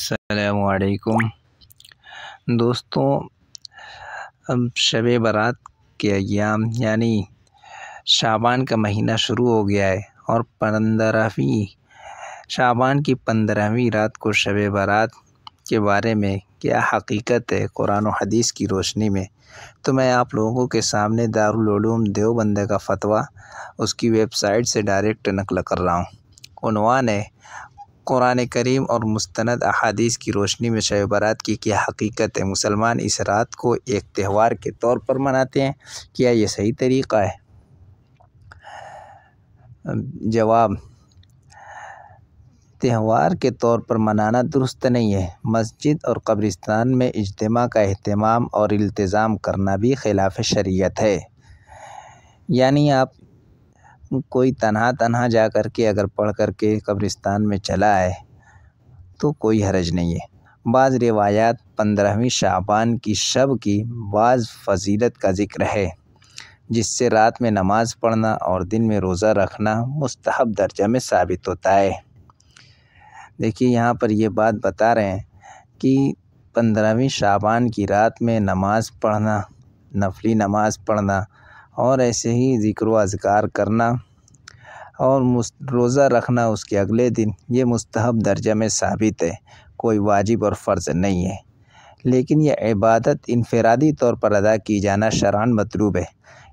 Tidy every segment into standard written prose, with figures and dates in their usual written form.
السلام علیکم دوستوں، اب شب برات کے ایام یعنی شعبان کا مہینہ شروع ہو گیا ہے اور شعبان کی 15ویں رات کو شب برات کے بارے میں کیا حقیقت ہے قرآن و حدیث کی روشنی میں، تو میں آپ لوگوں کے سامنے دارالعلوم دیوبند کا فتویٰ اس کی ویب سائٹ سے ڈائریکٹ نقل کر رہا ہوں۔ عنوان ہے قرآن کریم اور مستند احادیث کی روشنی میں شب برات کی کیا حقیقت ہے؟ مسلمان اس رات کو ایک تہوار کے طور پر مناتے ہیں، کیا یہ صحیح طریقہ ہے؟ جواب: تہوار کے طور پر منانا درست نہیں ہے۔ مسجد اور قبرستان میں اجتماع کا اہتمام اور التزام کرنا بھی خلاف شریعت ہے۔ یعنی آپ کوئی تنہا جا کر کے اگر پڑھ کر کے قبرستان میں چلا آئے تو کوئی حرج نہیں ہے۔ بعض روایات 15ویں شعبان کی شب کی بعض فضیلت کا ذکر ہے، جس سے رات میں نماز پڑھنا اور دن میں روزہ رکھنا مستحب درجہ میں ثابت ہوتا ہے۔ دیکھیے یہاں پر یہ بات بتا رہے ہیں کہ 15ویں شعبان کی رات میں نماز پڑھنا، نفلی نماز پڑھنا اور ایسے ہی ذکر و اذکار کرنا اور روزہ رکھنا اس کے اگلے دن، یہ مستحب درجہ میں ثابت ہے، کوئی واجب اور فرض نہیں ہے۔ لیکن یہ عبادت انفرادی طور پر ادا کی جانا شرعاً مطلوب ہے،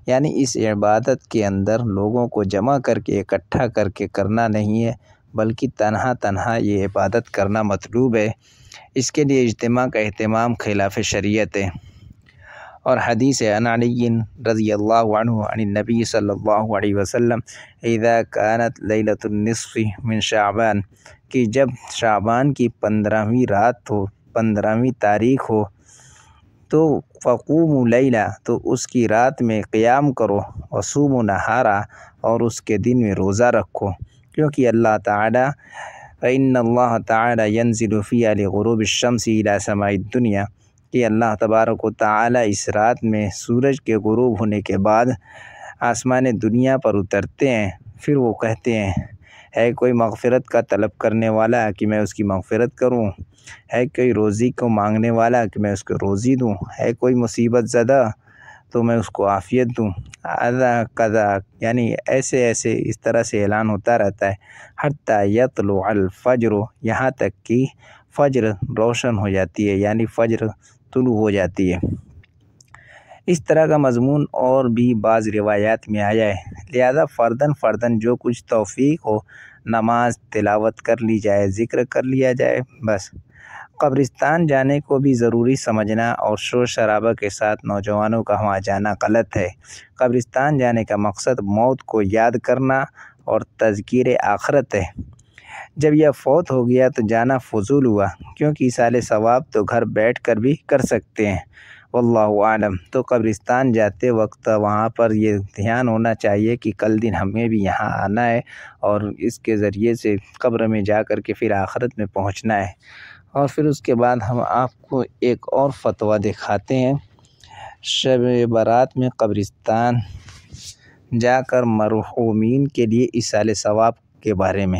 یعنی اس عبادت کے اندر لوگوں کو جمع کر کے اکٹھا کر کے کرنا نہیں ہے، بلکہ تنہا یہ عبادت کرنا مطلوب ہے۔ اس کے لیے اجتماع کا اہتمام خلاف شریعت ہے۔ اور حدیث عن علی رضی اللہ عنہ عن النبی صلی اللہ علیہ وسلم اذا كانت لیلۃ النصف من شعبان، کہ جب شعبان کی 15ویں رات ہو، 15ویں تاریخ ہو تو فقوموا لیلہ، تو اس کی رات میں قیام کرو، وصوموا نہارا، اور اس کے دن میں روزہ رکھو، کیونکہ اللہ تعالی فإن اللہ تعالی ينزل فيها لغروب الشمس إلى سماء الدنيا، کہ اللہ تبارک و تعالی اس رات میں سورج کے غروب ہونے کے بعد آسمان دنیا پر اترتے ہیں۔ پھر وہ کہتے ہیں، ہے کوئی مغفرت کا طلب کرنے والا کہ میں اس کی مغفرت کروں؟ ہے کوئی روزی کو مانگنے والا کہ میں اس کو روزی دوں؟ ہے کوئی مصیبت زدہ تو میں اس کو عافیت دوں؟ قضا، یعنی ایسے اس طرح سے اعلان ہوتا رہتا ہے حتی یطلع الفجر، یہاں تک کہ فجر روشن ہو جاتی ہے، یعنی فجر طلوع ہو جاتی ہے۔ اس طرح کا مضمون اور بھی بعض روایات میں آیا ہے، لہذا فرداً جو کچھ توفیق ہو، نماز تلاوت کر لی جائے، ذکر کر لیا جائے، بس۔ قبرستان جانے کو بھی ضروری سمجھنا اور شور شرابہ کے ساتھ نوجوانوں کا وہاں جانا غلط ہے۔ قبرستان جانے کا مقصد موت کو یاد کرنا اور تذکیر آخرت ہے۔ جب یہ فوت ہو گیا تو جانا فضول ہوا، کیونکہ ایصال ثواب تو گھر بیٹھ کر بھی کر سکتے ہیں، واللہ اعلم۔ تو قبرستان جاتے وقت وہاں پر یہ دھیان ہونا چاہیے کہ کل دن ہمیں بھی یہاں آنا ہے اور اس کے ذریعے سے قبر میں جا کر کے پھر آخرت میں پہنچنا ہے۔ اور پھر اس کے بعد ہم آپ کو ایک اور فتویٰ دکھاتے ہیں شب برات میں قبرستان جا کر مرحومین کے لیے ایصال ثواب کے بارے میں۔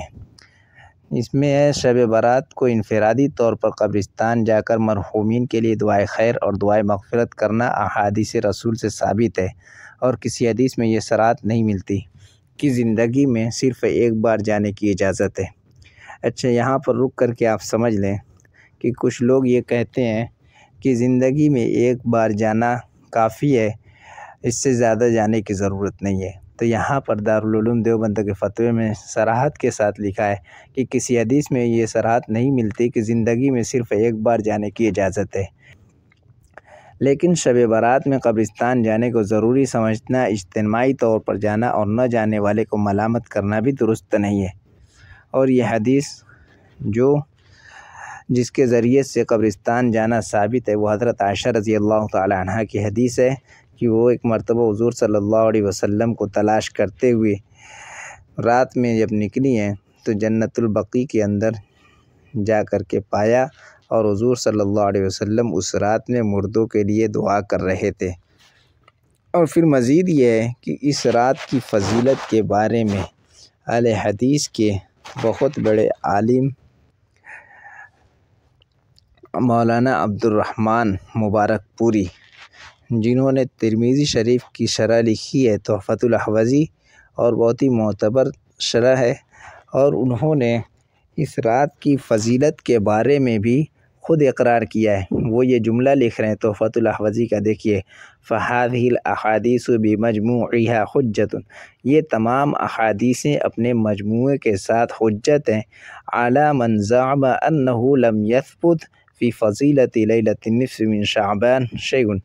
اس میں ہے شب برات کو انفرادی طور پر قبرستان جا کر مرحومین کے لیے دعائے خیر اور دعائے مغفرت کرنا احادیث رسول سے ثابت ہے، اور کسی حدیث میں یہ صراحت نہیں ملتی کہ زندگی میں صرف ایک بار جانے کی اجازت ہے۔ اچھا، یہاں پر رک کر کے آپ سمجھ لیں کہ کچھ لوگ یہ کہتے ہیں کہ زندگی میں ایک بار جانا کافی ہے، اس سے زیادہ جانے کی ضرورت نہیں ہے۔ تو یہاں پر دارالعلوم دیوبند کے فتوے میں صراحت کے ساتھ لکھا ہے کہ کسی حدیث میں یہ صراحت نہیں ملتی کہ زندگی میں صرف ایک بار جانے کی اجازت ہے۔ لیکن شب برات میں قبرستان جانے کو ضروری سمجھنا، اجتماعی طور پر جانا اور نہ جانے والے کو ملامت کرنا بھی درست نہیں ہے۔ اور یہ حدیث جس کے ذریعے سے قبرستان جانا ثابت ہے، وہ حضرت عائشہ رضی اللہ تعالی عنہ کی حدیث ہے کہ وہ ایک مرتبہ حضور صلی اللہ علیہ وسلم کو تلاش کرتے ہوئے رات میں جب نکلی ہیں تو جنت البقیع کے اندر جا کر کے پایا، اور حضور صلی اللہ علیہ وسلم اس رات میں مردوں کے لیے دعا کر رہے تھے۔ اور پھر مزید یہ ہے کہ اس رات کی فضیلت کے بارے میں اہل حدیث کے بہت بڑے عالم مولانا عبدالرحمن مبارک پوری، جنہوں نے ترمذی شریف کی شرح لکھی ہے تحفۃ الاحوذی، اور بہت ہی معتبر شرح ہے، اور انہوں نے اس رات کی فضیلت کے بارے میں بھی خود اقرار کیا ہے۔ وہ یہ جملہ لکھ رہے ہیں تحفۃ الاحوذی کا، دیکھیے، فَهَذِهِ الْأَحَادِيثُ بِمَجْمُوعِهَا حُجَّةٌ، یہ تمام احادیثیں اپنے مجموعے کے ساتھ حجت ہیں، عَلَى مَنْ زَعَمَ أَنَّهُ لَمْ يَثْبُتْ فِي فَضِيلَةِ لَيْلَةِ النِّصْفِ مِنْ شَعْبَانَ شَيْءٌ،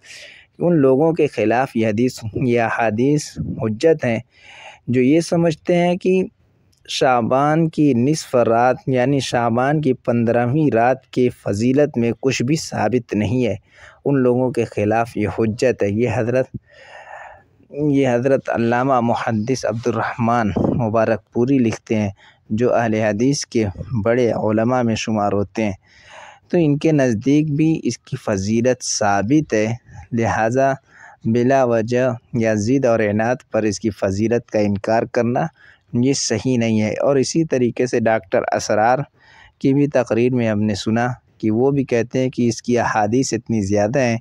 ان لوگوں کے خلاف یہ احادیث حجت ہیں جو یہ سمجھتے ہیں کہ شعبان کی نصف رات یعنی شعبان کی 15ویں رات کی فضیلت میں کچھ بھی ثابت نہیں ہے، ان لوگوں کے خلاف یہ حجت ہے۔ یہ حضرت علامہ محدث عبدالرحمن مبارک پوری لکھتے ہیں، جو اہل حدیث کے بڑے علماء میں شمار ہوتے ہیں، تو ان کے نزدیک بھی اس کی فضیلت ثابت ہے، لہٰذا بلا وجہ یا ضد اور عناد پر اس کی فضیلت کا انکار کرنا یہ صحیح نہیں ہے۔ اور اسی طریقے سے ڈاکٹر اسرار کی بھی تقریر میں ہم نے سنا کہ وہ بھی کہتے ہیں کہ اس کی احادیث اتنی زیادہ ہیں،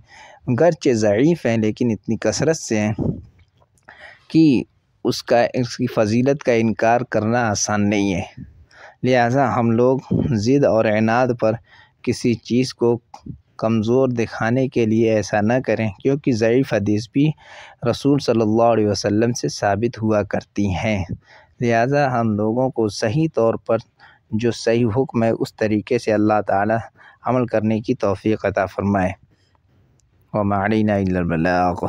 گرچہ ضعیف ہیں لیکن اتنی کثرت سے ہیں کہ اس کی فضیلت کا انکار کرنا آسان نہیں ہے، لہٰذا ہم لوگ ضد اور عناد پر کسی چیز کو کمزور دکھانے کے لیے ایسا نہ کریں، کیونکہ ضعیف حدیث بھی رسول صلی اللہ علیہ وسلم سے ثابت ہوا کرتی ہیں، لہٰذا ہم لوگوں کو صحیح طور پر جو صحیح حکم ہے اس طریقے سے اللہ تعالی عمل کرنے کی توفیق عطا فرمائے۔ وَمَا عَلَيْنَا إِلَّا الْبَلَاغُ۔